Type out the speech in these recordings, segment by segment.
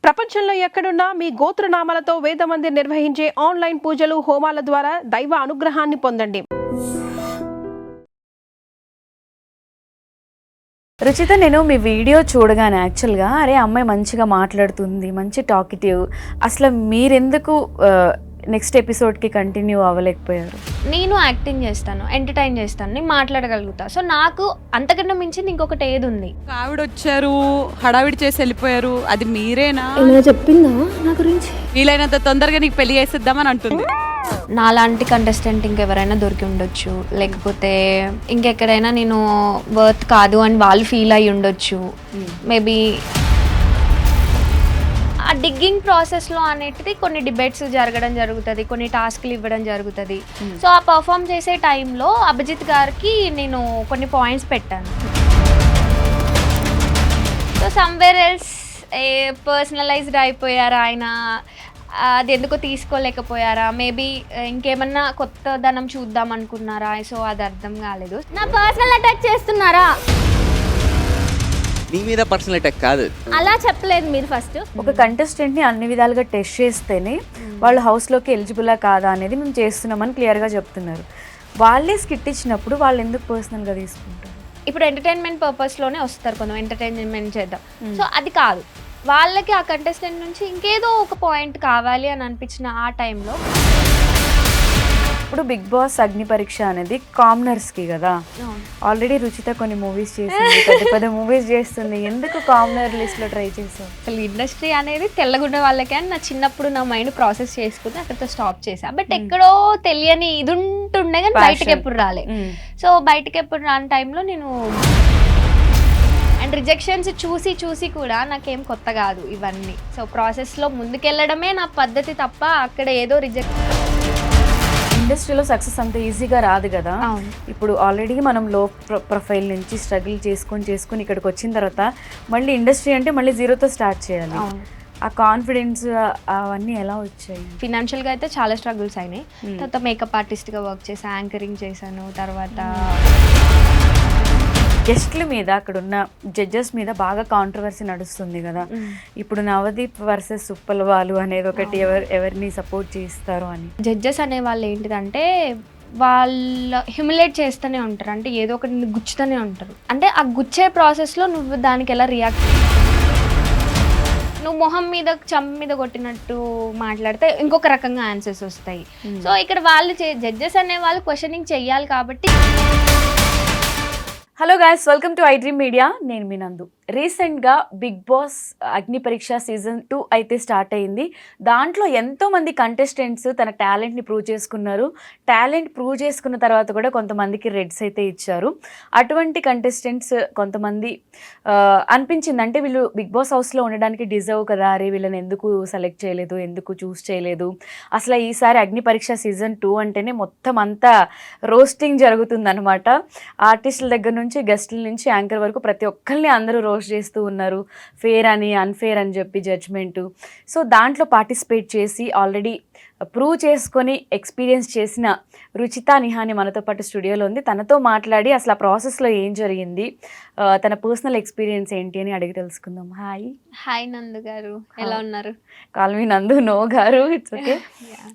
ప్రపంచంలో ఎక్కడున్నా మీ గోత్రనామాలతో వేదమందిర్ నిర్వహించే ఆన్లైన్ పూజలు హోమాల ద్వారా దైవ అనుగ్రహాన్ని పొందండి. రుచిత, నేను మీ వీడియో చూడగానే యాక్చువల్గా అరే అమ్మాయి మంచిగా మాట్లాడుతుంది, మంచి టాకిటివ్, అసలు మీరెందుకు నెక్స్ట్ ఎపిసోడ్కి కంటిన్యూ అవ్వలేకపోయారు? నేను యాక్టింగ్ చేస్తాను, ఎంటర్టైన్ చేస్తాను, నేను మాట్లాడగలుగుతా. సో నాకు అంతకన్నా మించి ఇంకొకటి ఏది ఉంది? ఆవిడ వచ్చారు, హడావిడి చేసి వెళ్ళిపోయారు, అది మీరేనా? ఏమైనా చెప్పిందా నా గురించి? వీలైనంత తొందరగా నీకు పెళ్లి చేసేద్దామని అంటుంది. నాలాంటి కంటెస్టెంట్ ఇంకెవరైనా దొరికి ఉండొచ్చు, లేకపోతే ఇంకెక్కడైనా నేను వర్త్ కాదు అని వాళ్ళు ఫీల్ అయ్యి ఉండొచ్చు. మేబీ ఆ డిగ్గింగ్ ప్రాసెస్లో అనేటిది కొన్ని డిబేట్స్ జరగడం జరుగుతుంది, కొన్ని టాస్క్లు ఇవ్వడం జరుగుతుంది. సో ఆ పర్ఫామ్ చేసే టైంలో అభిజిత్ గారికి నేను కొన్ని పాయింట్స్ పెట్టాను. సో సమ్వేర్ ఎల్స్ పర్సనలైజ్డ్ అయిపోయారా ఆయన, అది ఎందుకో తీసుకోలేకపోయారా, మేబీ ఇంకేమన్నా కొత్త ధనం చూద్దాం అనుకున్నారా? సో అది అర్థం కాలేదు. నా పర్సనల్ అటాక్ చేస్తున్నారా? నీ మీద పర్సనల్ అటాక్ కాదు, అలా చెప్పలేదు మీరు. ఫస్ట్ ఒక కంటెస్టెంట్ని అన్ని విధాలుగా టెస్ట్ చేస్తేనే వాళ్ళు హౌస్లోకి ఎలిజిబులా కాదా అనేది మేము చేస్తున్నామని క్లియర్గా చెప్తున్నారు. వాళ్ళే స్కిట్ ఇచ్చినప్పుడు వాళ్ళు ఎందుకు పర్సనల్గా తీసుకుంటారు? ఇప్పుడు ఎంటర్టైన్మెంట్ పర్పస్లోనే వస్తారు, కొంచెం ఎంటర్టైన్మెంట్ చేద్దాం. సో అది కాదు, వాళ్ళకి ఆ కంటెస్టెంట్ నుంచి ఇంకేదో ఒక పాయింట్ కావాలి అని అనిపించిన ఆ టైంలో. ఇప్పుడు బిగ్ బాస్ అగ్ని పరీక్ష అనేది కామనర్స్కి కదా. ఆల్రెడీ రుచిత కొన్ని మూవీస్ చేసింది, పెద్ద పెద్ద మూవీస్ చేస్తుంది, ఎందుకు కామనర్ లిస్ట్లో ట్రై చేసావు? అసలు ఇండస్ట్రీ అనేది తెల్లగుండే వాళ్ళకే అని నా చిన్నప్పుడు నా మైండ్ ప్రాసెస్ చేసుకుని అక్కడితో స్టాప్ చేసా. బట్ ఎక్కడో తెలియని ఇది ఉంటుండే కానీ బయటకి ఎప్పుడు రాలే. సో బయటకి ఎప్పుడు రాని టైంలో నేను అండ్ రిజెక్షన్స్ చూసి చూసి కూడా నాకేం కొత్త కాదు ఇవన్నీ. సో ప్రాసెస్లో ముందుకెళ్ళడమే నా పద్ధతి తప్ప అక్కడ ఏదో రిజెక్ట్. ఇండస్ట్రీలో సక్సెస్ అంత ఈజీగా రాదు కదా. అవును. ఇప్పుడు ఆల్రెడీ మనం లో ప్రొఫైల్ నుంచి స్ట్రగుల్ చేసుకొని ఇక్కడికి వచ్చిన తర్వాత మళ్ళీ ఇండస్ట్రీ అంటే మళ్ళీ జీరోతో స్టార్ట్ చేయాలి. ఆ కాన్ఫిడెన్స్ అవన్నీ ఎలా వచ్చాయి? ఫినాన్షియల్గా అయితే చాలా స్ట్రగుల్స్ అయినాయి. తర్వాత మేకప్ ఆర్టిస్ట్గా వర్క్ చేశాను, యాంకరింగ్ చేశాను. తర్వాత గెస్ట్ల మీద, అక్కడున్న జడ్జెస్ మీద బాగా కాంట్రవర్సీ నడుస్తుంది కదా. ఇప్పుడు నవదీప్ వర్సెస్ సుప్పలవాలు అనేది ఒకటి, ఎవరిని సపోర్ట్ చేస్తారు అని. జడ్జెస్ అనే వాళ్ళు ఏంటిదంటే వాళ్ళు హ్యూమిలేట్ చేస్తూనే ఉంటారు, అంటే ఏదో ఒకటి గుచ్చుతూనే ఉంటారు. అంటే ఆ గుచ్చే ప్రాసెస్లో నువ్వు దానికి ఎలా రియాక్ట్, నువ్వు మొహం మీద చంప మీద కొట్టినట్టు మాట్లాడితే ఇంకొక రకంగా ఆన్సర్స్ వస్తాయి. సో ఇక్కడ వాళ్ళు జడ్జెస్ అనే వాళ్ళు క్వశ్చనింగ్ చెయ్యాలి కాబట్టి. Hello guys, welcome to I dream media. నేను మీ నందు. రీసెంట్గా బిగ్ బాస్ అగ్ని పరీక్ష సీజన్ 2 అయితే స్టార్ట్ అయింది. దాంట్లో ఎంతోమంది కంటెస్టెంట్స్ తన టాలెంట్ని ప్రూవ్ చేసుకున్నారు. టాలెంట్ ప్రూవ్ చేసుకున్న తర్వాత కూడా కొంతమందికి రెడ్స్ అయితే ఇచ్చారు. అటువంటి కంటెస్టెంట్స్ కొంతమంది అనిపించింది, అంటే వీళ్ళు బిగ్ బాస్ హౌస్లో ఉండడానికి డిజర్వ్ కదా, అరే వీళ్ళని ఎందుకు సెలెక్ట్ చేయలేదు, ఎందుకు చూస్ చేయలేదు. అసలు ఈసారి అగ్ని పరీక్ష సీజన్ 2 అంటేనే మొత్తం అంతా రోస్టింగ్ జరుగుతుందన్నమాట. ఆర్టిస్టుల దగ్గర నుంచి, గెస్టుల నుంచి, యాంకర్ వరకు ప్రతి ఒక్కరిని అందరూ రోస్ట్ చేస్తూ ఉన్నారు. ఫేర్ అని, అన్ఫేర్ అని చెప్పి జడ్జ్మెంటు. సో దాంట్లో పార్టిసిపేట్ చేసి ఆల్రెడీ ప్రూవ్ చేసుకొని ఎక్స్పీరియన్స్ చేసిన రుచిత నిహాని మనతో పాటు స్టూడియోలో ఉంది. తనతో మాట్లాడి అసలు ఆ ప్రాసెస్లో ఏం జరిగింది, తన పర్సనల్ ఎక్స్పీరియన్స్ ఏంటి అని అడిగి తెలుసుకుందాం. హాయ్ నందు గారు, ఎలా ఉన్నారు? Call me Nandu. నో గారు, it's okay.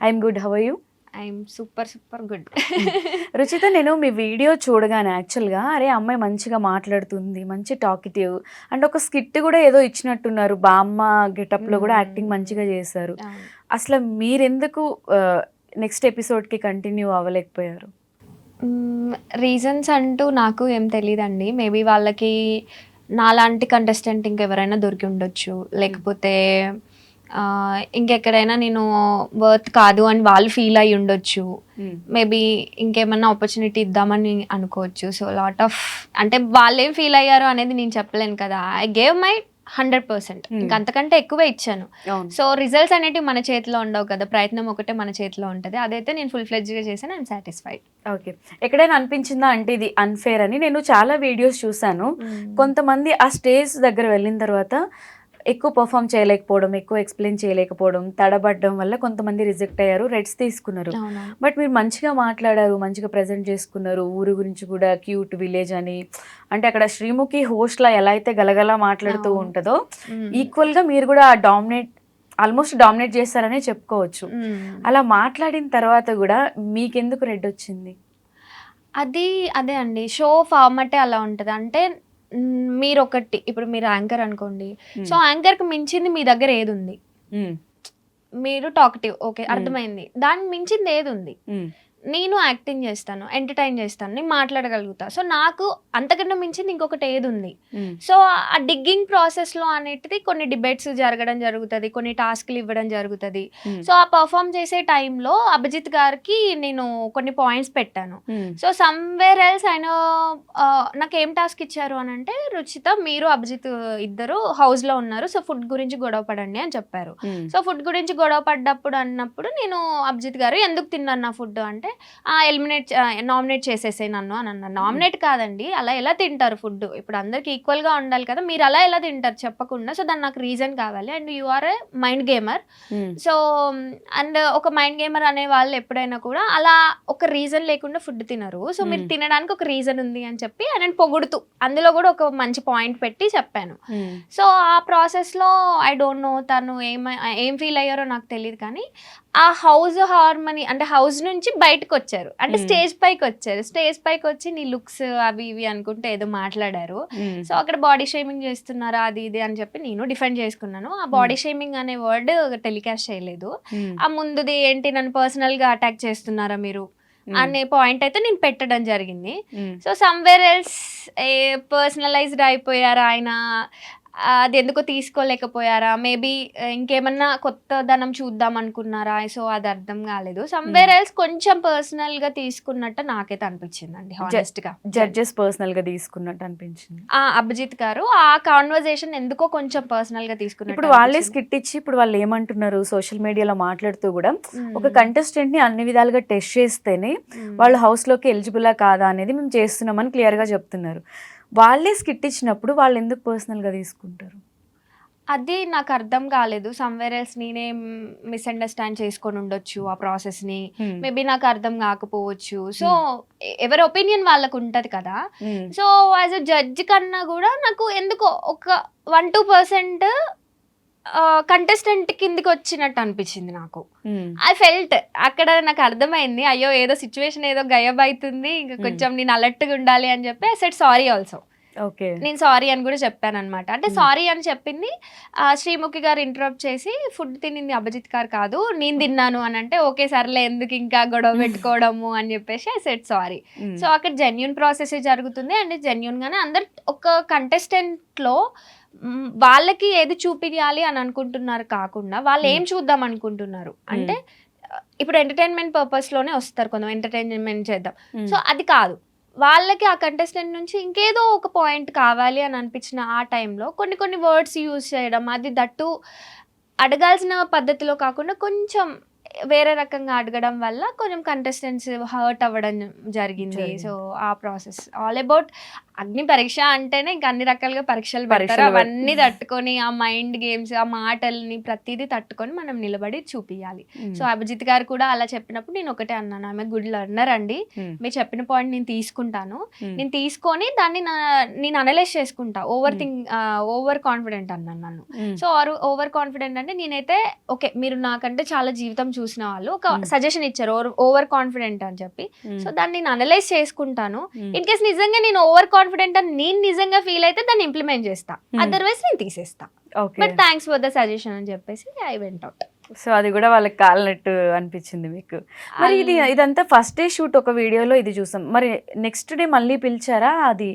I'm good, how are you? I'm super good. Ruchita, నేను మీ వీడియో చూడగానే యాక్చువల్గా అరే అమ్మాయి మంచిగా మాట్లాడుతుంది, మంచి టాకిటివ్, అండ్ ఒక స్కిట్ కూడా ఏదో ఇచ్చినట్టున్నారు, బామ్మ గెటప్లో కూడా యాక్టింగ్ మంచిగా చేశారు. అసలు మీరెందుకు నెక్స్ట్ ఎపిసోడ్కి కంటిన్యూ అవ్వలేకపోయారు? రీజన్స్ అంటూ నాకు ఏం తెలియదండి. మేబీ వాళ్ళకి నాలాంటి కంటెస్టెంట్ ఇంకెవరైనా దొరికి ఉండొచ్చు, లేకపోతే ఇంకెక్కడైనా నేను వర్త్ కాదు అని వాళ్ళు ఫీల్ అయ్యి ఉండొచ్చు. మేబీ ఇంకేమన్నా ఆపర్చునిటీ ఇద్దామని అనుకోవచ్చు. సో లాట్ ఆఫ్, అంటే వాళ్ళేం ఫీల్ అయ్యారు అనేది నేను చెప్పలేను కదా. ఐ గేవ్ మై 100%, ఇంకంతకంటే ఎక్కువే ఇచ్చాను. సో రిజల్ట్స్ అనేటివి మన చేతిలో ఉండవు కదా, ప్రయత్నం ఒకటే మన చేతిలో ఉంటుంది. అదైతే నేను ఫుల్ ఫ్లెడ్జ్గా చేశాను, ఐఎమ్ సాటిస్ఫైడ్. ఓకే. ఎక్కడైనా అనిపించిందా అంటే ఇది అన్ఫేర్ అని? నేను చాలా వీడియోస్ చూశాను, కొంతమంది ఆ స్టేజ్ దగ్గర వెళ్ళిన తర్వాత ఎక్కువ పర్ఫామ్ చేయలేకపోవడం, ఎక్కువ ఎక్స్ప్లెయిన్ చేయలేకపోవడం, తడబడడం వల్ల కొంతమంది రిజెక్ట్ అయ్యారు, రెడ్స్ తీసుకున్నారు. అవునవును. బట్ మీరు మంచిగా మాట్లాడారు, మంచిగా ప్రజెంట్ చేసుకున్నారు, ఊరు గురించి కూడా క్యూట్ విలేజ్ అని. అంటే అక్కడ శ్రీముఖి హోస్ట్లా ఎలా అయితే గలగలా మాట్లాడుతూ అవును. ఉంటుందో మ్మ్. ఈక్వల్గా మీరు కూడా ఆల్మోస్ట్ డామినేట్ చేస్తారనే చెప్పుకోవచ్చు. మ్మ్. అలా మాట్లాడిన తర్వాత కూడా మీకెందుకు రెడ్ వచ్చింది? అదే అండి, షో ఫార్మాటే అలా ఉంటుంది. అంటే మీరు ఒకటి, ఇప్పుడు మీరు యాంకర్ అనుకోండి, సో యాంకర్కి మించింది మీ దగ్గర ఏది ఉంది? మీరు టాకటివ్, ఓకే, అర్థమైంది. దానికి మించింది ఏది ఉంది? నేను యాక్టింగ్ చేస్తాను, ఎంటర్టైన్ చేస్తాను, నేను మాట్లాడగలుగుతా. సో నాకు అంతకన్నా మించింది ఇంకొకటి ఏది ఉంది? సో ఆ డిగ్గింగ్ ప్రాసెస్లో అనేటిది కొన్ని డిబేట్స్ జరగడం జరుగుతుంది, కొన్ని టాస్క్లు ఇవ్వడం జరుగుతుంది. సో ఆ పర్ఫామ్ చేసే టైంలో అభిజిత్ గారికి నేను కొన్ని పాయింట్స్ పెట్టాను. సో సమ్వేర్ ఎల్స్ ఆయన నాకు ఏం టాస్క్ ఇచ్చారు అని అంటే, రుచిత మీరు అభిజిత్ ఇద్దరు హౌస్లో ఉన్నారు, సో ఫుడ్ గురించి గొడవ పడండి అని చెప్పారు. సో ఫుడ్ గురించి గొడవ పడ్డప్పుడు అన్నప్పుడు నేను అభిజిత్ గారు ఎందుకు తిన్నాను నా ఫుడ్ అంటే, నామినేట్ చేసేసే నన్ను అని అన్నారు. నామినేట్ కాదండి, అలా ఎలా తింటారు ఫుడ్? ఇప్పుడు అందరికి ఈక్వల్గా ఉండాలి కదా, మీరు అలా ఎలా తింటారు చెప్పకుండా? సో దాన్ని నాకు రీజన్ కావాలి. And you are a mind gamer. So and ఒక మైండ్ గేమర్ అనే వాళ్ళు ఎప్పుడైనా కూడా అలా ఒక రీజన్ లేకుండా ఫుడ్ తినరు. సో మీరు తినడానికి ఒక రీజన్ ఉంది అని చెప్పి నేను పొగుడుతూ అందులో కూడా ఒక మంచి పాయింట్ పెట్టి చెప్పాను. సో ఆ ప్రాసెస్లో ఐ డోంట్ నో తను ఏం ఫీల్ అయ్యారో నాకు తెలియదు, కానీ ఆ హౌస్ హార్మనీ అంటే హౌస్ నుంచి బయటకు వచ్చారు, అంటే స్టేజ్ పైకి వచ్చారు. స్టేజ్ పైకి వచ్చి నీ లుక్స్ అవి ఇవి అనుకుంటే ఏదో మాట్లాడారు. సో అక్కడ బాడీ షేమింగ్ చేస్తున్నారా అది ఇది అని చెప్పి నేను డిఫెండ్ చేసుకున్నాను. ఆ బాడీ షేమింగ్ అనే వర్డ్ టెలికాస్ట్ చేయలేదు. ఆ ముందుది ఏంటి, నన్ను పర్సనల్ గా అటాక్ చేస్తున్నారా మీరు అనే పాయింట్ అయితే నేను పెట్టడం జరిగింది. సో సమ్వేర్ ఎల్స్ పర్సనలైజ్డ్ అయిపోయారా ఆయన, అది ఎందుకో తీసుకోలేకపోయారా, మేబీ ఇంకేమన్నా కొత్తదనం చూద్దాం అనుకున్నారా? సో అది అర్థం కాలేదు. సమ్వేర్ ఎల్స్ కొంచెం పర్సనల్ గా తీసుకున్నట్టు నాకైతే అనిపించిందండి, హానెస్ట్ గా. జడ్జెస్ పర్సనల్ గా తీసుకున్నట్టు అనిపించింది. అభిజిత్ గారు ఆ కాన్వర్జేషన్ ఎందుకో కొంచెం పర్సనల్ గా తీసుకున్నట్టు. ఇప్పుడు వాళ్ళే స్కిట్ ఇచ్చి ఇప్పుడు వాళ్ళు ఏమంటున్నారు, సోషల్ మీడియాలో మాట్లాడుతూ కూడా ఒక కంటెస్టెంట్ ని అన్ని విధాలుగా టెస్ట్ చేస్తేనే వాళ్ళు హౌస్ లోకి ఎలిజిబులా కాదా అనేది మేము చేస్తున్నామని క్లియర్ గా చెప్తున్నారు. వాళ్ళే స్కిట్ ఇచ్చినప్పుడు వాళ్ళు ఎందుకు పర్సనల్ గా తీసుకుంటారు? అది నాకు అర్థం కాలేదు. సమ్వేర్ ఎల్స్ నేనే మిస్అండర్స్టాండ్ చేసుకొని ఉండొచ్చు ఆ ప్రాసెస్ ని, మేబీ నాకు అర్థం కాకపోవచ్చు. సో ఎవరి ఒపీనియన్ వాళ్ళకు ఉంటది కదా. సో యాజ్ అ జడ్జ్ కన్నా కూడా నాకు ఎందుకో ఒక 1-2% కంటెస్టెంట్ కిందికి వచ్చినట్టు అనిపించింది నాకు. ఐ ఫెల్ట్ అక్కడ నాకు అర్థమైంది, అయ్యో ఏదో సిచ్యువేషన్ ఏదో గయబ్ అవుతుంది, ఇంకా కొంచెం నేను అలర్ట్గా ఉండాలి అని చెప్పి ఐ సెడ్ సారీ ఆల్సో. నేను సారీ అని కూడా చెప్పాను అనమాట. అంటే సారీ అని చెప్పింది శ్రీముఖి గారు ఇంటరప్ట్ చేసి, ఫుడ్ తినింది అభిజిత్ గారు కాదు నేను తిన్నాను అని అంటే, ఓకే సర్లే ఎందుకు ఇంకా గొడవ పెట్టుకోవడము అని చెప్పేసి ఐ సెడ్ సారీ. సో అక్కడ జెన్యూన్ ప్రాసెస్ జరుగుతుంది. అండ్ జెన్యూన్ గానే అందరు ఒక కంటెస్టెంట్ లో వాళ్ళకి ఏది చూపించాలి అని అనుకుంటున్నారు కాకుండా వాళ్ళు ఏం చూద్దాం అనుకుంటున్నారు అంటే, ఇప్పుడు ఎంటర్టైన్మెంట్ పర్పస్ లోనే వస్తారు కొంచెం, ఎంటర్టైన్మెంట్ చేద్దాం. సో అది కాదు, వాళ్ళకి ఆ కంటెస్టెంట్ నుంచి ఇంకేదో ఒక పాయింట్ కావాలి అని అనిపించిన ఆ టైంలో కొన్ని వర్డ్స్ యూజ్ చేయడం, అది దట్టు అడగాల్సిన పద్ధతిలో కాకుండా కొంచెం వేరే రకంగా అడగడం వల్ల కొంచెం కంటెస్టెంట్స్ హర్ట్ అవ్వడం జరిగింది. సో ఆ ప్రాసెస్ ఆల్ అబౌట్ అగ్ని పరీక్ష అంటేనే ఇంకా అన్ని రకాలుగా పరీక్షలు పెడతారు, అవన్నీ తట్టుకొని ఆ మైండ్ గేమ్స్ ఆ మాటల్ని ప్రతిదీ తట్టుకొని మనం నిలబడి చూపించాలి. సో అభిజిత్ గారు కూడా అలా చెప్పినప్పుడు నేను ఒకటే అన్నాను, ఆమె గుడ్ లర్నర్ అండి, మీరు చెప్పిన పాయింట్ నేను తీసుకుంటాను, నేను తీసుకొని దాన్ని నేను అనలైజ్ చేసుకుంటా. ఓవర్ కాన్ఫిడెంట్ అన్నాను నన్ను. సో ఓవర్ కాన్ఫిడెంట్ అంటే నేనైతే ఓకే, మీరు నాకంటే చాలా జీవితం చూసిన వాళ్ళు ఒక సజెషన్ ఇచ్చారు ఓవర్ కాన్ఫిడెంట్ అని చెప్పి, సో దాన్ని నేను అనలైజ్ చేసుకుంటాను. ఇన్ కేస్ నిజంగా నేను ఓవర్ కాన్ఫిడెంట్ అని నేను నిజంగా ఫీల్ అయితే దాన్ని ఇంప్లిమెంట్ చేస్తా, అదర్వైజ్ నేను తీసేస్తా. But thanks for the suggestion అని చెప్పేసి ఐ వెంట్ అవుట్. సో అది కూడా వాళ్ళకి కాలినట్టు అనిపించింది మీకు. మరి ఇదంతా ఫస్ట్ డే షూట్ ఒక వీడియోలో ఇది చూసాం, మరి నెక్స్ట్ డే మళ్ళీ పిలిచారా? అది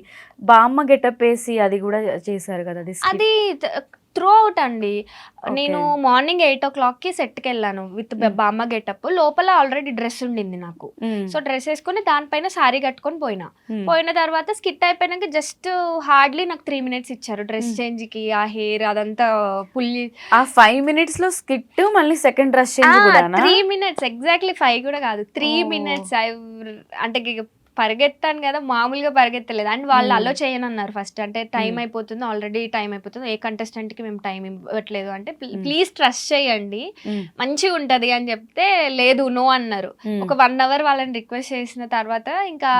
బామ్మ గెటప్ వేసి అది కూడా చేశారు కదా, అది త్రూ అవుట్ అండి. నేను మార్నింగ్ 8 o'clockకి సెట్కి వెళ్ళాను విత్ బామ్మ గెటప్. లోపల ఆల్రెడీ డ్రెస్ ఉండింది నాకు. సో డ్రెస్ వేసుకుని దానిపైన శారీ కట్టుకొని పోయిన తర్వాత స్కిట్ అయిపోయినాక జస్ట్ హార్డ్లీ నాకు 3 minutes ఇచ్చారు డ్రెస్ చేంజ్ కి. ఆ హెయిర్ అదంతా పుల్లి ఆ 5 minutes లో స్కిట్ మళ్ళీ సెకండ్ డ్రెస్ చేంజ్ కూడా 3 minutes, ఎగ్జాక్ట్లీ 5 కూడా కాదు, 3 minutes. అంటే పరిగెత్తాను కదా, మామూలుగా పరిగెత్తలేదు. అండ్ వాళ్ళు అలో చేయనన్నారు ఫస్ట్. అంటే టైం అయిపోతుంది, ఆల్రెడీ టైం అయిపోతుంది, ఏ contestant కి మేము టైం ఇవ్వట్లేదు అంటే ప్లీజ్ ట్రస్ట్ చేయండి మంచిగా ఉంటది అని చెప్తే లేదు నో అన్నారు. ఒక 1 hour వాళ్ళని రిక్వెస్ట్ చేసిన తర్వాత ఇంకా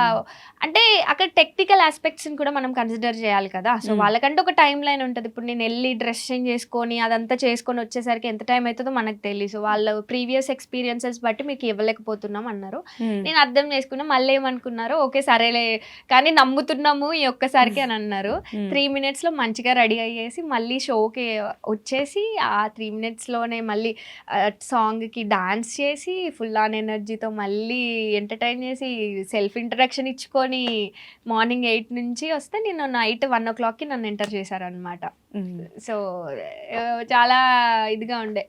అంటే అక్కడ టెక్నికల్ ఆస్పెక్ట్స్ కూడా మనం కన్సిడర్ చేయాలి కదా. సో వాళ్ళకంటే ఒక టైం లైన్ ఉంటుంది. ఇప్పుడు నేను వెళ్ళి డ్రెస్ చేంజ్ చేసుకొని అదంతా చేసుకొని వచ్చేసరికి ఎంత టైం అవుతుందో మనకు తెలియదు. సో వాళ్ళ ప్రీవియస్ ఎక్స్పీరియన్సెస్ బట్టి మీకు ఇవ్వలేకపోతున్నాం అన్నారు. నేను అర్థం చేసుకున్నా. మళ్ళీ ఏమనుకున్నారు, ఓకే సరేలే కానీ నమ్ముతున్నాము ఈ ఒక్కసారికి అని అన్నారు. 3 minutes లో మంచిగా రెడీ అయ్యేసి మళ్ళీ షోకి వచ్చేసి ఆ 3 minutes లోనే మళ్ళీ సాంగ్ కి డాన్స్ చేసి ఫుల్ ఆన్ ఎనర్జీతో మళ్ళీ ఎంటర్టైన్ చేసి సెల్ఫ్ ఇంట్రడక్షన్ ఇచ్చుకొని మార్నింగ్ 8 నుంచి వస్తే నేను నైట్ 1 o'clockకి నన్ను ఎంటర్ చేశారనమాట. సో చాలా ఇదిగా ఉండే.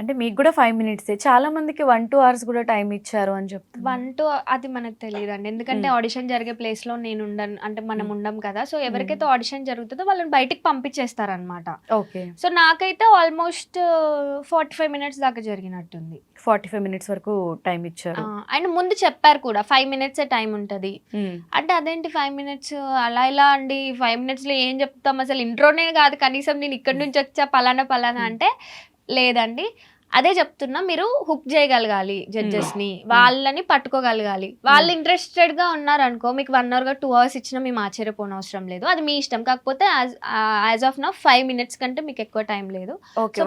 అంటే మీకు కూడా 5 minutes చాలా మందికి 1-2 hours కూడా టైం ఇచ్చారు అని చెప్తారు. 1-2 అది మనకు తెలియదండి. ఎందుకంటే ఆడిషన్ జరిగే ప్లేస్ లో నేను ఉండను, అంటే మనం ఉండం కదా. సో ఎవరికైతే ఆడిషన్ జరుగుతుందో వాళ్ళని బయటికి పంపించేస్తారనమాట. ఓకే. సో నాకైతే ఆల్మోస్ట్ 45 minutes దాకా జరిగినట్టుంది. 45 minutes వరకు టైం ఇచ్చారు. అండ్ ముందు చెప్పారు కూడా 5 minutes టైం ఉంటది అంటే అదేంటి 5 minutes అలా ఇలా అండి, 5 minutes లో ఏం చెప్తాం, అసలు ఇంట్రోనే కాదు కనీసం నేను ఇక్కడి నుంచి వచ్చా పలానా అంటే లేదండి అదే చెప్తున్నా, మీరు హుక్ చేయగలగాలి జడ్జెస్ ని, వాళ్ళని పట్టుకోగలగాలి. వాళ్ళు ఇంట్రెస్టెడ్ గా ఉన్నారు అనుకో, మీకు 1 hour 2 hours ఇచ్చినా మేము ఆశ్చర్యపోనవసరం లేదు, అది మీ ఇష్టం. కాకపోతే యాజ్ ఆఫ్ నౌ 5 minutes కంటే మీకు ఎక్కువ టైం లేదు.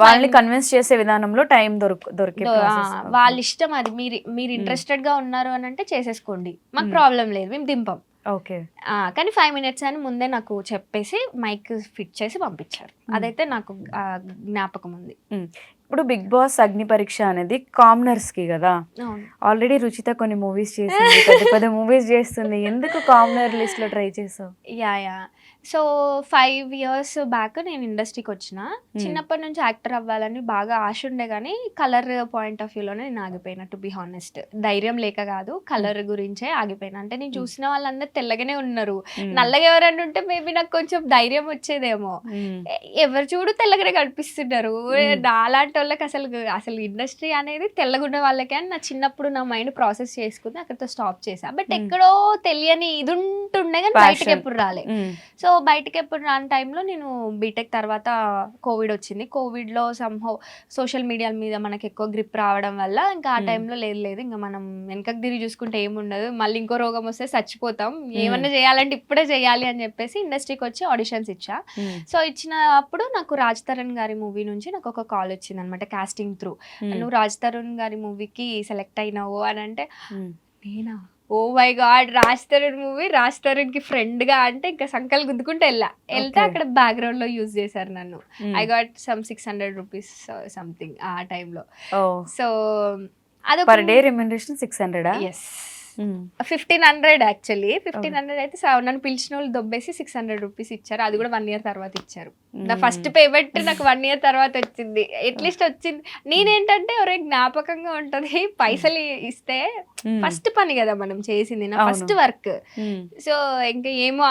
వాళ్ళని కన్విన్స్ చేసే విధానంలో టైం దొరికే వాళ్ళ ఇష్టం అది. మీరు ఇంట్రెస్టెడ్ గా ఉన్నారు అని అంటే చేసేసుకోండి, మాకు ప్రాబ్లం లేదు, మేము దింపం. ఓకే. కానీ 5 minutes అని ముందే నాకు చెప్పేసి మైక్ ఫిట్ చేసి పంపించారు. అదైతే నాకు జ్ఞాపకం ఉంది. ఇప్పుడు బిగ్ బాస్ అగ్ని పరీక్ష అనేది కామనర్స్ కి కదా. ఆల్రెడీ రుచిత కొన్ని మూవీస్ చేసింది, పెద్ద మూవీస్ చేస్తుంది. ఎందుకు కామనర్ లిస్ట్ లో ట్రై చేసావు? యా సో 5 years బ్యాక్ నేను ఇండస్ట్రీకి వచ్చిన. చిన్నప్పటి నుంచి యాక్టర్ అవ్వాలని బాగా ఆశ ఉండే, కానీ కలర్ పాయింట్ ఆఫ్ వ్యూలోనే నేను ఆగిపోయినా. టు బి హానెస్ట్, ధైర్యం లేక కాదు, కలర్ గురించే ఆగిపోయినా. అంటే నేను చూసిన వాళ్ళందరూ తెల్లగానే ఉన్నారు, నల్లగా ఎవరన్నా ఉంటే మేబీ నాకు కొంచెం ధైర్యం వచ్చేదేమో. ఎవరు చూడు తెల్లగానే కనిపిస్తున్నారు. నాలాంటి వాళ్ళకి అసలు ఇండస్ట్రీ అనేది తెల్లగుండే వాళ్ళకే అని నా చిన్నప్పుడు నా మైండ్ ప్రాసెస్ చేసుకుని అక్కడితో స్టాప్ చేసా. బట్ ఎక్కడో తెలియని ఇది ఉంటుండే కానీ బయటకి ఎప్పుడు రాలే. సో బయటకి ఎప్పుడు రాని టైంలో నేను బీటెక్ తర్వాత కోవిడ్ వచ్చింది. కోవిడ్లో సంహౌ సోషల్ మీడియా మీద మనకి ఎక్కువ గ్రిప్ రావడం వల్ల ఇంకా ఆ టైంలో లేదు ఇంకా మనం వెనకకి తిరిగి చూసుకుంటే ఏముండదు, మళ్ళీ ఇంకో రోగం వస్తే చచ్చిపోతాం, ఏమన్నా చేయాలంటే ఇప్పుడే చేయాలి అని చెప్పేసి ఇండస్ట్రీకి వచ్చి ఆడిషన్స్ ఇచ్చా. సో ఇచ్చినప్పుడు నాకు రాజ్ తరుణ్ గారి మూవీ నుంచి నాకు ఒక కాల్ వచ్చింది అనమాట, కాస్టింగ్ త్రూ. నువ్వు రాజ్ తరుణ్ గారి మూవీకి సెలెక్ట్ అయినావు అని అంటే నేనా, oh my god, Raj Tarun movie, Raj Tarun కి ఫ్రెండ్ గా అంటే ఇంకా సంకల్ గుద్దుకుంటే వెళ్తే అక్కడ బ్యాక్గ్రౌండ్ లో యూజ్ చేశారు నన్ను. I got some 600 rupees something ఆ టైంలో. సో అది per day remuneration 600. Yes 1500 actually. 1500 అయితే నన్ను పిలిచిన వాళ్ళు దొబ్బేసి 600 rupees ఇచ్చారు. అది కూడా 1 year తర్వాత ఇచ్చారు. నా ఫస్ట్ పేమెంట్ నాకు 1 year తర్వాత వచ్చింది, అట్లీస్ట్ వచ్చింది. నేనేంటంటే ఒరే జ్ఞాపకంగా ఉంటది, పైసలు ఇస్తే ఫస్ట్ పని కదా మనం చేసింది, నా ఫస్ట్ వర్క్. సో ఇంకా ఏమో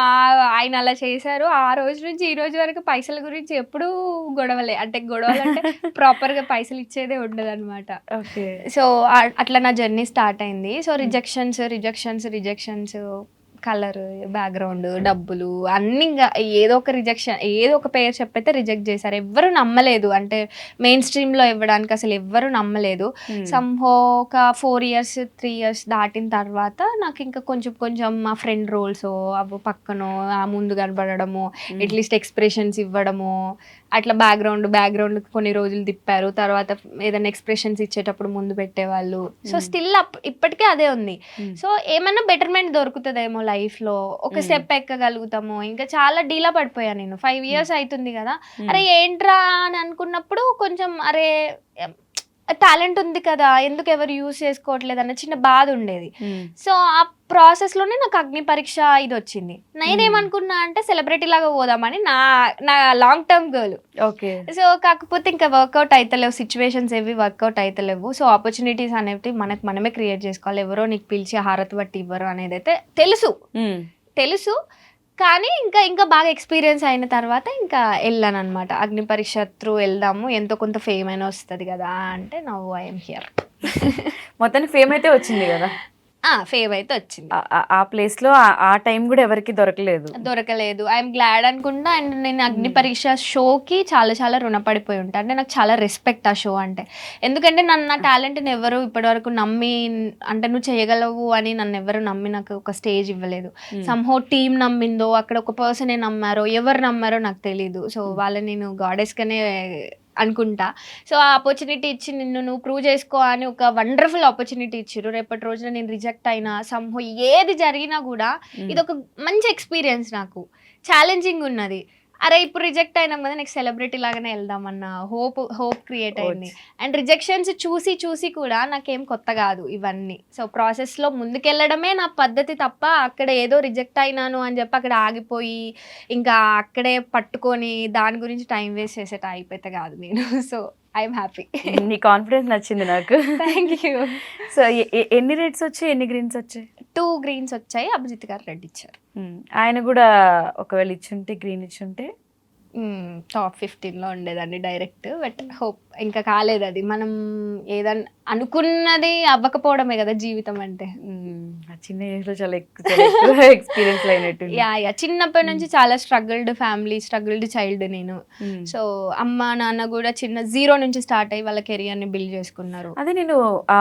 ఆయన అలా చేశారు. ఆ రోజు నుంచి ఈ రోజు వరకు పైసల గురించి ఎప్పుడూ గొడవలే. అంటే గొడవలు అంటే ప్రాపర్ గా పైసలు ఇచ్చేదే ఉండదు అనమాట. సో అట్లా నా జర్నీ స్టార్ట్ అయింది. సో రిజెక్షన్స్ కలర్, బ్యాక్గ్రౌండ్, డబ్బులు అన్ని ఏదో ఒక రిజెక్షన్, ఏదో ఒక పేరు చెప్పైతే రిజెక్ట్ చేశారు. ఎవ్వరు నమ్మలేదు, అంటే మెయిన్ స్ట్రీమ్ లో ఇవ్వడానికి అసలు ఎవ్వరు నమ్మలేదు. సంహో ఒక 4 years 3 years దాటిన తర్వాత నాకు ఇంకా కొంచెం మా ఫ్రెండ్ రోల్స్ అవి పక్కనో ఆ ముందు కనబడము, అట్లీస్ట్ ఎక్స్ప్రెషన్స్ ఇవ్వడము, అట్లా బ్యాక్గ్రౌండ్ కొన్ని రోజులు తిప్పారు. తర్వాత ఏదైనా ఎక్స్ప్రెషన్స్ ఇచ్చేటప్పుడు ముందు పెట్టేవాళ్ళు. సో స్టిల్ ఇప్పటికే అదే ఉంది. సో ఏమన్నా బెటర్మెంట్ దొరుకుతుందేమో లైఫ్ లో, ఒక స్టెప్ ఎక్కగలుగుతాము. ఇంకా చాలా డీలా పడిపోయా నేను. 5 years అవుతుంది కదా, అరే ఏంట్రా అని అనుకున్నప్పుడు కొంచెం అరే టాలెంట్ ఉంది కదా, ఎందుకు ఎవరు యూజ్ చేసుకోవట్లేదు అన్న చిన్న బాధ ఉండేది. సో ఆ ప్రాసెస్ లోనే నాకు అగ్ని పరీక్ష ఇది వచ్చింది. నేనేమనుకున్నా అంటే సెలబ్రిటీ లాగా పోదామని నా long term goal. Okay. So కాకపోతే ఇంకా వర్కౌట్ అయితలేవు, సిచ్యువేషన్స్ ఏవి వర్కౌట్ అయితలేవు. సో ఆపర్చునిటీస్ అనేవి మనమే క్రియేట్ చేసుకోవాలి. ఎవరో నీకు పిలిచి హారతి బట్టి ఇవ్వరు అనేది అయితే తెలుసు. కానీ ఇంకా బాగా ఎక్స్పీరియన్స్ అయిన తర్వాత ఇంకా వెళ్ళాను అనమాట. అగ్ని పరీక్ష త్రూ వెళ్దాము, ఎంతో కొంత ఫేమ్ అయినా వస్తుంది కదా అంటే నౌ ఐఎమ్ హియర్. మొత్తానికి ఫేమ్ అయితే వచ్చింది కదా. ఫేమ్ అయితే వచ్చింది. ఆ ప్లేస్ లో ఆ టైం కూడా ఎవరికి దొరకలేదు. దొరకలేదు. ఐఎమ్ గ్లాడ్ అనుకుంటా. అండ్ నేను అగ్ని పరీక్ష షోకి చాలా చాలా రుణపడిపోయి ఉంటాను. అంటే నాకు చాలా రెస్పెక్ట్ ఆ షో అంటే. ఎందుకంటే నా టాలెంట్ని ఎవరు ఇప్పటివరకు నమ్మి, అంటే నువ్వు చేయగలవు అని నన్ను ఎవరు నమ్మి నాకు ఒక స్టేజ్ ఇవ్వలేదు. సమ్హౌ టీమ్ నమ్మిందో, అక్కడ ఒక పర్సనే నమ్మారో, ఎవరు నమ్మారో నాకు తెలీదు. సో వాళ్ళని నేను గాడెస్గానే అనుకుంటా. సో ఆ ఆపర్చునిటీ ఇచ్చి నువ్వు ప్రూవ్ చేసుకో అని ఒక వండర్ఫుల్ ఆపర్చునిటీ ఇచ్చారు. రేపటి రోజున నేను రిజెక్ట్ అయినా సమ్హౌ ఏది జరిగినా కూడా ఇది ఒక మంచి ఎక్స్పీరియన్స్, నాకు ఛాలెంజింగ్ ఉన్నది. అరే ఇప్పుడు రిజెక్ట్ అయినాం కదా, నెక్స్ట్ సెలబ్రిటీ లాగానే వెళ్దామన్న హోప్ క్రియేట్ అయింది. అండ్ రిజెక్షన్స్ చూసి కూడా నాకేం కొత్త కాదు ఇవన్నీ. సో ప్రాసెస్లో ముందుకెళ్ళడమే నా పద్ధతి తప్ప అక్కడ ఏదో రిజెక్ట్ అయినాను అని చెప్పి అక్కడ ఆగిపోయి ఇంకా అక్కడే పట్టుకొని దాని గురించి టైం వేస్ట్ చేసేట అయిపోతే కాదు నేను. So I'm happy. నీ కాన్ఫిడెన్స్ నచ్చింది నాకు. Thank you. సో ఎన్ని రెడ్స్ వచ్చాయి, ఎన్ని గ్రీన్స్ వచ్చాయి? 2 గ్రీన్స్ వచ్చాయి. అభిజిత్ గారు రెడ్ ఇచ్చారు. ఆయన కూడా ఒకవేళ ఇచ్చుంటే, గ్రీన్ ఇచ్చుంటే టాప్ 15లో ఉండేదాన్ని డైరెక్ట్. బట్ హోప్ ఇంకా కాలేదు. అది మనం ఏదన్నా అనుకున్నది అవ్వకపోవడమే కదా జీవితం అంటే. చిన్న ఏజ్ లో చాలా ఎక్స్పీరియన్స్ అయినట్టు. యా చిన్నప్పటి నుంచి చాలా స్ట్రగుల్డ్ ఫ్యామిలీ, స్ట్రగుల్డ్ చైల్డ్ నేను. సో అమ్మ నాన్న కూడా చిన్న 0 నుంచి స్టార్ట్ అయ్యి వాళ్ళ కెరియర్ ని బిల్డ్ చేసుకున్నారు. అదే నేను ఆ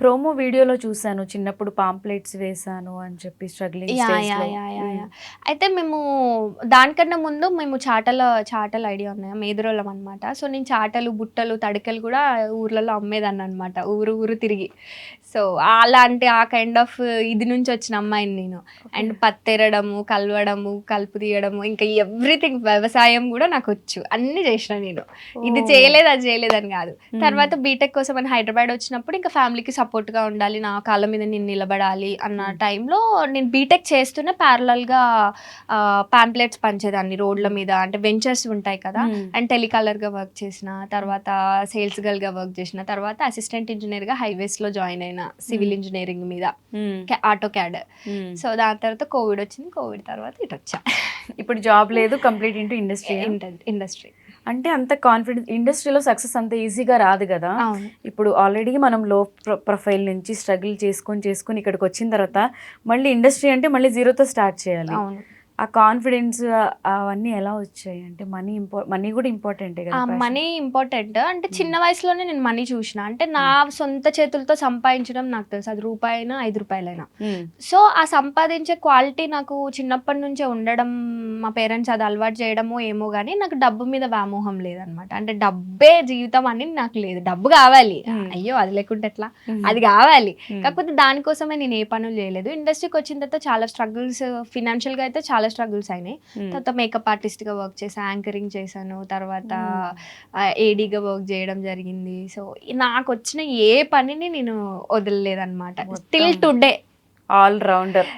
ప్రోమో వీడియోలో చూసాను, చిన్నప్పుడు పాంప్లెట్స్ వేసాను అని చెప్పి స్ట్రగ్లింగ్. అయితే మేము దానికన్నా ముందు మేము చాటల ఐడియా ఉన్నాయి, మేదురోళ్ళం అనమాట. సో నేను చాటలు, బుట్టలు, తడికలు కూడా ఊర్లలో అమ్మేదాన్ని అనమాట, ఊరు తిరిగి. సో అలాంటి ఆ కైండ్ ఆఫ్ ఇది నుంచి వచ్చిన అమ్మాయిని నేను. అండ్ పత్తెరడము, కలవడము, కలుపు తీయడము, ఇంకా ఎవ్రీథింగ్, వ్యవసాయం కూడా నాకు వచ్చు, అన్ని చేసిన నేను. ఇది చేయలేదు అది చేయలేదని కాదు. తర్వాత బీటెక్ కోసం అని హైదరాబాద్ వచ్చినప్పుడు ఇంకా ఫ్యామిలీకి సపోర్ట్గా ఉండాలి, నా కాళ్ళ మీద నేను నిలబడాలి అన్న టైంలో నేను బీటెక్ చేస్తూనే ప్యారలల్గా పాంప్లెట్స్ పంచేదాన్ని రోడ్ల మీద. అంటే వెంచర్స్ ఉంటాయి కదా, అండ్ టెలికాలర్గా వర్క్ చేసిన, తర్వాత సేల్స్ గర్ల్గా వర్క్ చేసిన, తర్వాత అసిస్టెంట్ ఇంజనీర్గా హైవేస్లో జాయిన్ అయిన సివిల్ ఇంజనీరింగ్ మీద, ఆటో క్యాడ్. సో దాని తర్వాత కోవిడ్ వచ్చింది. కోవిడ్ తర్వాత ఇటు వచ్చా. ఇప్పుడు జాబ్ లేదు, కంప్లీట్ ఇంటూ ఇండస్ట్రీ. అంటే అంత కాన్ఫిడెన్స్, ఇండస్ట్రీలో సక్సెస్ అంత ఈజీగా రాదు కదా. ఇప్పుడు ఆల్రెడీ మనం లో ప్రొఫైల్ నుంచి స్ట్రగుల్ చేసుకొని ఇక్కడికి వచ్చిన తర్వాత మళ్ళీ ఇండస్ట్రీ అంటే మళ్ళీ 0తో స్టార్ట్ చేయాలి. ఆ కాన్ఫిడెన్స్ అవన్నీ ఎలా వచ్చాయి? అంటే మనీ కూడా ఇంపార్టెంటే కదా. Money important. అంటే చిన్న వయసులోనే నేను మనీ చూసిన, అంటే నా సొంత చేతులతో సంపాదించడం నాకు తెలుసు, అది రూపాయి అయినా 5 రూపాయలైనా. సో ఆ సంపాదించే క్వాలిటీ నాకు చిన్నప్పటి నుంచే ఉండడం, మా పేరెంట్స్ అది అలవాటు చేయడమో ఏమో కానీ నాకు డబ్బు మీద వ్యామోహం లేదనమాట. అంటే డబ్బే జీవితం అని నాకు లేదు. డబ్బు కావాలి, అయ్యో అది లేకుంటే ఎట్లా, అది కావాలి. కాకపోతే దానికోసమే నేను ఏ పనులు చేయలేదు. ఇండస్ట్రీకి వచ్చిన తర్వాత చాలా స్ట్రగుల్స్, ఫినాన్షియల్గా అయితే చాలా స్ట్రగుల్స్ అయినాయి. తర్వాత మేకప్ ఆర్టిస్ట్ గా వర్క్ చేశాను, యాంకరింగ్ చేశాను, తర్వాత ఏడీగా వర్క్ చేయడం జరిగింది. సో నాకు వచ్చిన ఏ పనిని నేను వదలలేదన్నమాట, till today. All rounder.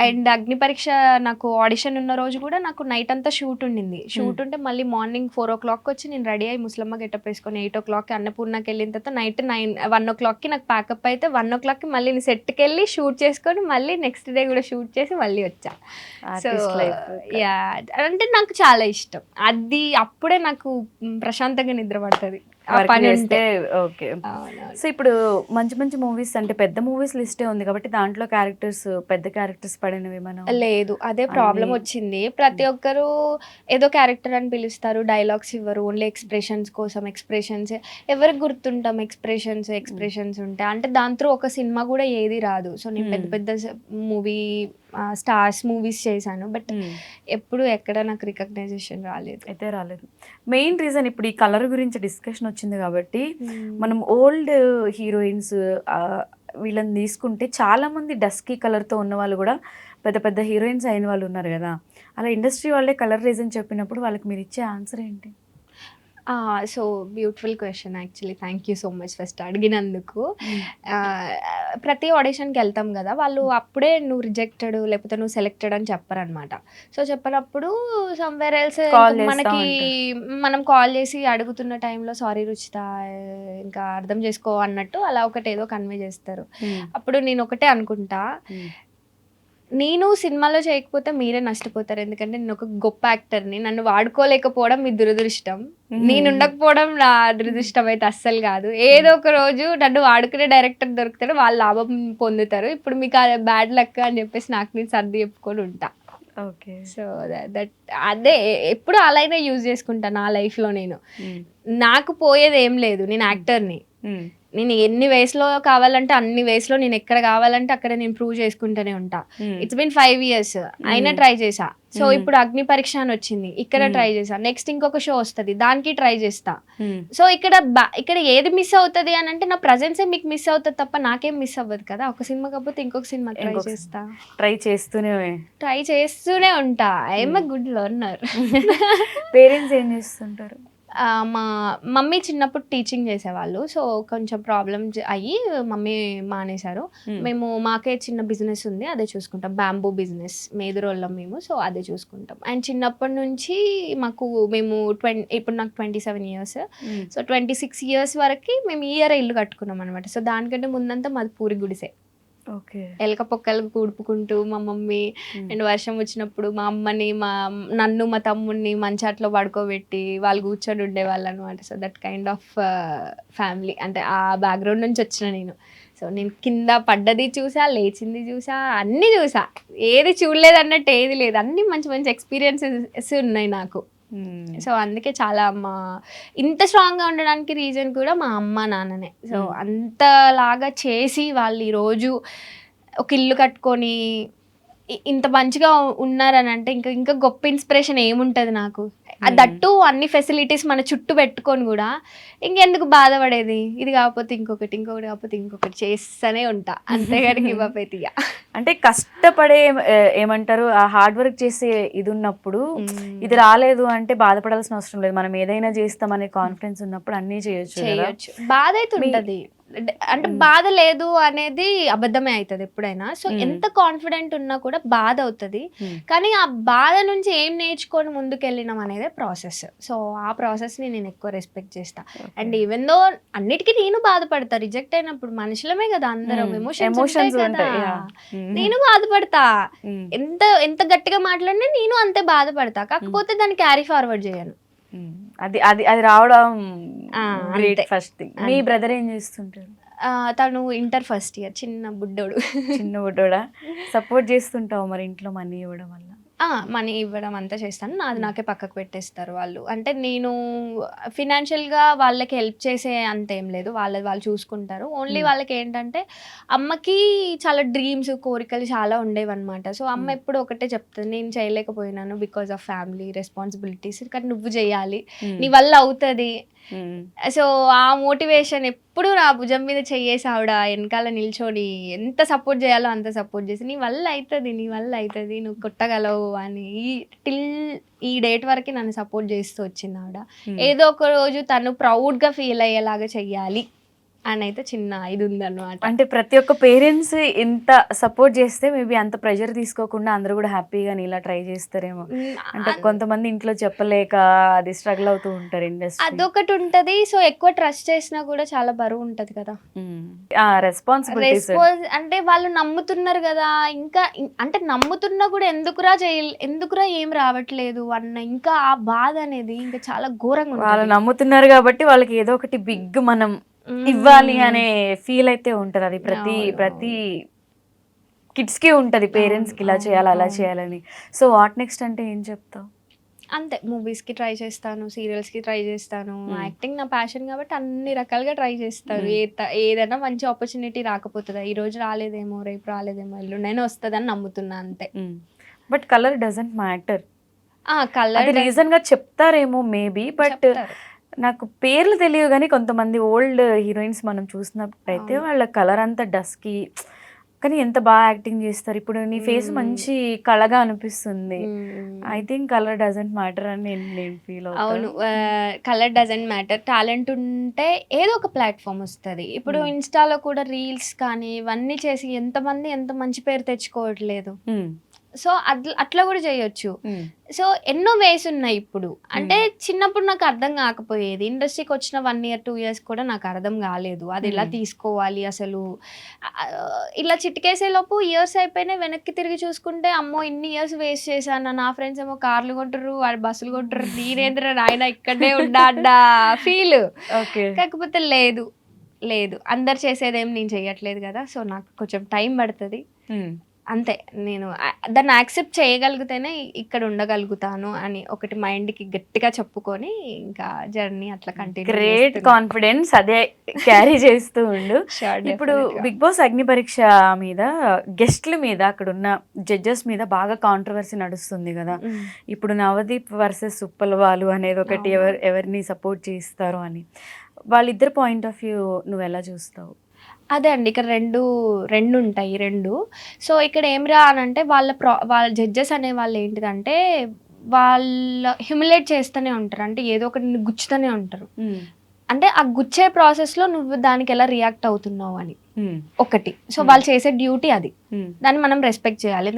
And Agni Pariksha నాకు ఆడిషన్ ఉన్న రోజు కూడా నాకు నైట్ అంతా షూట్ ఉండింది. షూట్ ఉంటే మళ్ళీ మార్నింగ్ 4 o'clock వచ్చి నేను రెడీ అయ్యి ముసలమ్మ గెటప్ వేసుకొని 8 o'clock అన్నపూర్ణకి వెళ్ళిన తర్వాత నైట్ 1 o'clock నాకు ప్యాకప్ అయితే 1 o'clock మళ్ళీ నేను సెట్కి వెళ్ళి షూట్ చేసుకొని మళ్ళీ నెక్స్ట్ డే కూడా షూట్ చేసి మళ్ళీ వచ్చా. సో యా, అంటే నాకు చాలా ఇష్టం అది. అప్పుడే నాకు ప్రశాంతంగా నిద్ర పడుతుంది. ఓకే. సో ఇప్పుడు మంచి మూవీస్, అంటే పెద్ద మూవీస్ లిస్టే ఉంది కాబట్టి దాంట్లో క్యారెక్టర్స్, పెద్ద క్యారెక్టర్స్ పడినవి మనం లేదు. అదే ప్రాబ్లం వచ్చింది. ప్రతి ఒక్కరు ఏదో క్యారెక్టర్ అని పిలుస్తారు, డైలాగ్స్ ఇవ్వరు, ఓన్లీ ఎక్స్ప్రెషన్స్ కోసం. ఎక్స్ప్రెషన్స్ ఎవరికి గుర్తుంటాం? ఎక్స్ప్రెషన్స్ ఉంటాయి. అంటే దాని త్రూ ఒక సినిమా కూడా ఏది రాదు. సో నేను పెద్ద మూవీ స్టార్స్ మూవీస్ చేశాను, బట్ ఎప్పుడు ఎక్కడ నాకు రికగ్నైజేషన్ రాలేదు. మెయిన్ రీజన్ ఇప్పుడు ఈ కలర్ గురించి డిస్కషన్ వచ్చింది కాబట్టి మనం ఓల్డ్ హీరోయిన్స్ వీళ్ళని తీసుకుంటే చాలా మంది డస్కీ కలర్తో ఉన్న వాళ్ళు కూడా పెద్ద పెద్ద హీరోయిన్స్ అయిన వాళ్ళు ఉన్నారు కదా. అలా ఇండస్ట్రీ వాళ్ళే కలర్ రీజన్ చెప్పినప్పుడు వాళ్ళకి మీరు ఇచ్చే ఆన్సర్ ఏంటి? So beautiful question actually. Thank you so much first అడిగినందుకు. ప్రతి ఆడిషన్కి వెళ్తాం కదా, వాళ్ళు అప్పుడే నువ్వు రిజెక్టెడ్ లేకపోతే నువ్వు సెలెక్టెడ్ అని చెప్పారనమాట. సో చెప్పినప్పుడు సమ్వేర్ ఎల్స్ మనకి మనం కాల్ చేసి అడుగుతున్న టైంలో సారీ రుచిత, ఇంకా అర్థం చేసుకో అన్నట్టు అలా ఒకటి ఏదో కన్వే చేస్తారు. అప్పుడు నేను ఒకటే అనుకుంటా, నేను సినిమాలో చేయకపోతే మీరే నష్టపోతారు, ఎందుకంటే నేను ఒక గొప్ప యాక్టర్ని, నన్ను వాడుకోలేకపోవడం మీ దురదృష్టం, నేను ఉండకపోవడం నా దురదృష్టం అయితే అస్సలు కాదు. ఏదో ఒక రోజు నన్ను వాడుకునే డైరెక్టర్ దొరుకుతాడు, వాళ్ళు లాభం పొందుతారు. ఇప్పుడు మీకు బ్యాడ్ లక్ అని చెప్పేసి నాకు నేను సర్ది చెప్పుకొని ఉంటా. ఓకే. సో దట్ అదే ఎప్పుడు అలానే యూజ్ చేసుకుంటా నా లైఫ్లో. నేను నాకు పోయేది ఏం లేదు, నేను యాక్టర్ని. నేను ఎన్ని వయసులో కావాలంటే అన్ని వయసులో నేను ఎక్కడ కావాలంటే అక్కడ నేను ప్రూవ్ చేసుకుంటూనే ఉంటా. ఇట్స్ బిన్ 5 years అయినా ట్రై చేసా. సో ఇప్పుడు అగ్ని పరీక్ష అని వచ్చింది, ఇక్కడ ట్రై చేసా. నెక్స్ట్ ఇంకొక షో వస్తుంది, దానికి ట్రై చేస్తా. సో ఇక్కడ ఏది మిస్ అవుతుంది అని అంటే నా ప్రజెన్సే మీకు మిస్ అవుతుంది తప్ప నాకేం మిస్ అవ్వదు కదా. ఒక సినిమా కాకపోతే ఇంకొక సినిమా ట్రై చేస్తూనే ఉంటా. I'm a good learner. Parents ఏం చేస్తుంటారు? మా మమ్మీ చిన్నప్పుడు టీచింగ్ చేసేవాళ్ళు. సో కొంచెం ప్రాబ్లమ్ అయ్యి మమ్మీ మానేశారు. మేము మాకే చిన్న బిజినెస్ ఉంది, అదే చూసుకుంటాం. బ్యాంబూ బిజినెస్, మేదురోళ్ళం మేము. సో అదే చూసుకుంటాం. అండ్ చిన్నప్పటి నుంచి మేము ఇప్పుడు నాకు 27 years. సో 26 years వరకు మేము ఈ ఇయర్ ఇల్లు కట్టుకున్నాం అనమాట. సో దానికంటే ముందంతా మాది పూరి గుడిసే. ఓకే. ఎలక పొక్కలకు కూడుపుకుంటూ మా మమ్మీ అండ్ వర్షం వచ్చినప్పుడు మా అమ్మని నన్ను మా తమ్ముడిని మంచాట్లో పడుకోబెట్టి వాళ్ళు కూర్చొని ఉండేవాళ్ళు అనమాట. So that kind of family, అంటే ఆ బ్యాక్గ్రౌండ్ నుంచి వచ్చిన నేను. సో నేను కింద పడ్డది చూసా, లేచింది చూసా, అన్నీ చూసా. ఏది చూడలేదు అన్నట్టు ఏది లేదు, అన్నీ మంచి మంచి ఎక్స్పీరియన్సెస్ ఉన్నాయి నాకు. సో అందుకే చాలా ఇంత స్ట్రాంగ్గా ఉండడానికి రీజన్ కూడా మా అమ్మ నాన్ననే. సో అంతలాగా చేసి వాళ్ళు ఈరోజు ఒక ఇల్లు కట్టుకొని ఇంత మంచిగా ఉన్నారని అంటే ఇంకా గొప్ప ఇన్స్పిరేషన్ ఏముంటుంది నాకు. దట్టు అన్ని ఫెసిలిటీస్ మన చుట్టూ పెట్టుకొని కూడా ఇంకెందుకు బాధపడేది. ఇది కాకపోతే ఇంకొకటి కాకపోతే ఇంకొకటి చేస్తూనే ఉంటా, అంతేగాని గివ్ అప్ అయితే. అంటే కష్టపడే ఏమంటారు, ఆ హార్డ్ వర్క్ చేసే ఇది ఉన్నప్పుడు ఇది రాలేదు అంటే బాధపడాల్సిన అవసరం లేదు. మనం ఏదైనా చేస్తామనే కాన్ఫిడెన్స్ ఉన్నప్పుడు అన్నీ చేయొచ్చు. బాధ అయితే ఉంటది, అంటే బాధ లేదు అనేది అబద్ధమే అవుతుంది ఎప్పుడైనా. సో ఎంత కాన్ఫిడెంట్ ఉన్నా కూడా బాధ అవుతుంది, కానీ ఆ బాధ నుంచి ఏం నేర్చుకొని ముందుకెళ్ళినాం అనేదే ప్రాసెస్. సో ఆ ప్రాసెస్ని నేను ఎక్కువ రెస్పెక్ట్ చేస్తా. అండ్ ఈవెన్ దో అన్నిటికీ నేను బాధపడతా, రిజెక్ట్ అయినప్పుడు మనుషులమే కదా అందరం, ఎమోషన్స్ ఉంటాయి. నేను బాధపడతా, ఎంత గట్టిగా మాట్లాడినా నేను అంతే బాధపడతా, కాకపోతే దాన్ని క్యారీ ఫార్వర్డ్ చేయను. అది రావడం గ్రేట్ ఫస్ట్ థింగ్. మీ బ్రదర్ ఏం చేస్తుంటారు? తను ఇంటర్ ఫస్ట్ ఇయర్, చిన్న బుడ్డోడా. సపోర్ట్ చేస్తుంటావు మరి ఇంట్లో మనీ ఇవ్వడం వల్ల? మనీ ఇవ్వడం అంతా చేస్తాను, నాది నాకే పక్కకు పెట్టేస్తారు వాళ్ళు. అంటే నేను ఫినాన్షియల్గా వాళ్ళకి హెల్ప్ చేసే అంత ఏం లేదు, వాళ్ళు చూసుకుంటారు. ఓన్లీ వాళ్ళకి ఏంటంటే అమ్మకి చాలా డ్రీమ్స్, కోరికలు చాలా ఉండేవన్నమాట. సో అమ్మ ఎప్పుడు ఒకటే చెప్తుంది, నేను చేయలేకపోయినాను బికాస్ ఆఫ్ ఫ్యామిలీ రెస్పాన్సిబిలిటీస్, కానీ నువ్వు చేయాలి, నీ వల్ల అవుతుంది. సో ఆ మోటివేషన్ ఎప్పుడు నా భుజం మీద చెయ్యేసి ఆవిడ వెనకాల నిల్చొని ఎంత సపోర్ట్ చేయాలో అంత సపోర్ట్ చేసి, నీ వల్ల అవుతుంది, నువ్వు కొట్టగలవు అని ఈ డేట్ వరకు నన్ను సపోర్ట్ చేస్తూ వచ్చింది ఆవిడ. ఏదో ఒక రోజు తను ప్రౌడ్గా ఫీల్ అయ్యేలాగా చెయ్యాలి అని అయితే చిన్న ఇది ఉందన్నమాట. అంటే ప్రతి ఒక్క పేరెంట్స్ ఎంత సపోర్ట్ చేస్తే మేబీ అంత ప్రెషర్ తీసుకోకుండా అందరూ కూడా హ్యాపీగా ఇలా ట్రై చేస్తారేమో. అంటే కొంతమంది ఇంట్లో చెప్పలేక అది స్ట్రగుల్ అవుతూ ఉంటారు ఇండస్ట్రీ, అదొకటి ఉంటది. సో ఎక్కువ ట్రస్ట్ చేసినా కూడా చాలా బరువు ఉంటది కదా, రెస్పాన్సిబిలిటీస్. అంటే వాళ్ళు నమ్ముతున్నారు కదా, ఇంకా అంటే నమ్ముతున్నా కూడా ఎందుకురా ఏం రావట్లేదు అన్న ఇంకా ఆ బాధ అనేది ఇంకా చాలా ఘోరంగా. వాళ్ళు నమ్ముతున్నారు కాబట్టి వాళ్ళకి ఏదో ఒకటి బిగ్ మనం ఇవ్వాలి అనే ఫీల్ అయితే ఉంటది. అది ప్రతి కిడ్స్ కి ఉంటది, పేరెంట్స్ కి ఇలా చేయాలి అలా చేయాలని. సో వాట్ నెక్స్ట్ అంటే ఏం చెప్తావు? అంతే, మూవీస్కి ట్రై చేస్తాను, సీరియల్స్కి ట్రై చేస్తాను. యాక్టింగ్ నా ప్యాషన్ కాబట్టి అన్ని రకాలుగా ట్రై చేస్తాను. ఏదైనా మంచి ఆపర్చునిటీ రాకపోతుందా, ఈ రోజు రాలేదేమో, రేపు రాలేదేమో, ఎల్లుండైనా వస్తుందని నమ్ముతున్నా అంతే. But colour doesn't matter. Colour reason గా చెప్తారేమో మేబీ, బట్ నాకు పేర్లు తెలియదు కానీ కొంతమంది ఓల్డ్ హీరోయిన్స్ మనం చూసినప్పుడైతే వాళ్ళ కలర్ అంతా డస్కీ, కానీ ఎంత బాగా యాక్టింగ్ చేస్తారు. ఇప్పుడు నీ ఫేస్ మంచి కళగా అనిపిస్తుంది. I think colour doesn't matter అని నేను ఫీల్ అవుతాను. అవును, కలర్ డజంట్ మ్యాటర్. టాలెంట్ ఉంటే ఏదో ఒక ప్లాట్ఫామ్ వస్తుంది. ఇప్పుడు ఇన్స్టాలో కూడా రీల్స్ కానీ ఇవన్నీ చేసి ఎంత మంచి పేరు తెచ్చుకోవట్లేదు. సో అట్లా కూడా చేయొచ్చు. సో ఎన్నో వేస్ ఉన్నాయి ఇప్పుడు. అంటే చిన్నప్పుడు నాకు అర్థం కాకపోయేది, ఇండస్ట్రీకి వచ్చిన 1 year 2 years కూడా నాకు అర్థం కాలేదు అది ఎలా తీసుకోవాలి అసలు. ఇలా చిటికేసే లోపు ఇయర్స్ అయిపోయినాయి, వెనక్కి తిరిగి చూసుకుంటే అమ్మో ఇన్ని ఇయర్స్ వేస్ట్ చేశాను. నా ఫ్రెండ్స్ ఏమో కార్లు కొంటారు, వాడు బస్సులు కొంటారు, నేనేంద్ర నాయన ఇక్కడే ఉండా ఫీల్. కాకపోతే లేదు అందరు చేసేదేం నేను చెయ్యట్లేదు కదా, సో నాకు కొంచెం టైం పడుతుంది అంతే. నేను దాన్ని యాక్సెప్ట్ చేయగలిగితేనే ఇక్కడ ఉండగలుగుతాను అని ఒకటి మైండ్కి గట్టిగా చెప్పుకొని ఇంకా జర్నీ అట్లా కంటిన్యూ. గ్రేట్ కాన్ఫిడెన్స్, అదే క్యారీ చేస్తూ ఉండు. ఇప్పుడు బిగ్ బాస్ అగ్ని పరీక్ష మీద గెస్ట్ల మీద అక్కడ ఉన్న జడ్జెస్ మీద బాగా కాంట్రవర్సీ నడుస్తుంది కదా. ఇప్పుడు నవదీప్ వర్సెస్ ఉప్పలవాలు అనేది ఒకటి, ఎవరిని సపోర్ట్ చేస్తారు అని, వాళ్ళిద్దరు పాయింట్ ఆఫ్ వ్యూ నువ్వు ఎలా చూస్తావు? అదే అండి, ఇక్కడ రెండు ఉంటాయి రెండు. సో ఇక్కడ ఏమిరా అని అంటే వాళ్ళ జడ్జెస్ అనే వాళ్ళు ఏంటిదంటే వాళ్ళ హ్యూమిలేట్ చేస్తూనే ఉంటారు, అంటే ఏదో ఒకటి గుచ్చుతూనే ఉంటారు. అంటే ఆ గుచ్చే ప్రాసెస్లో నువ్వు దానికి ఎలా రియాక్ట్ అవుతున్నావు అని ఒకటి. సో వాళ్ళు చేసే డ్యూటీ అది, దాన్ని మనం రెస్పెక్ట్ చేయాలి.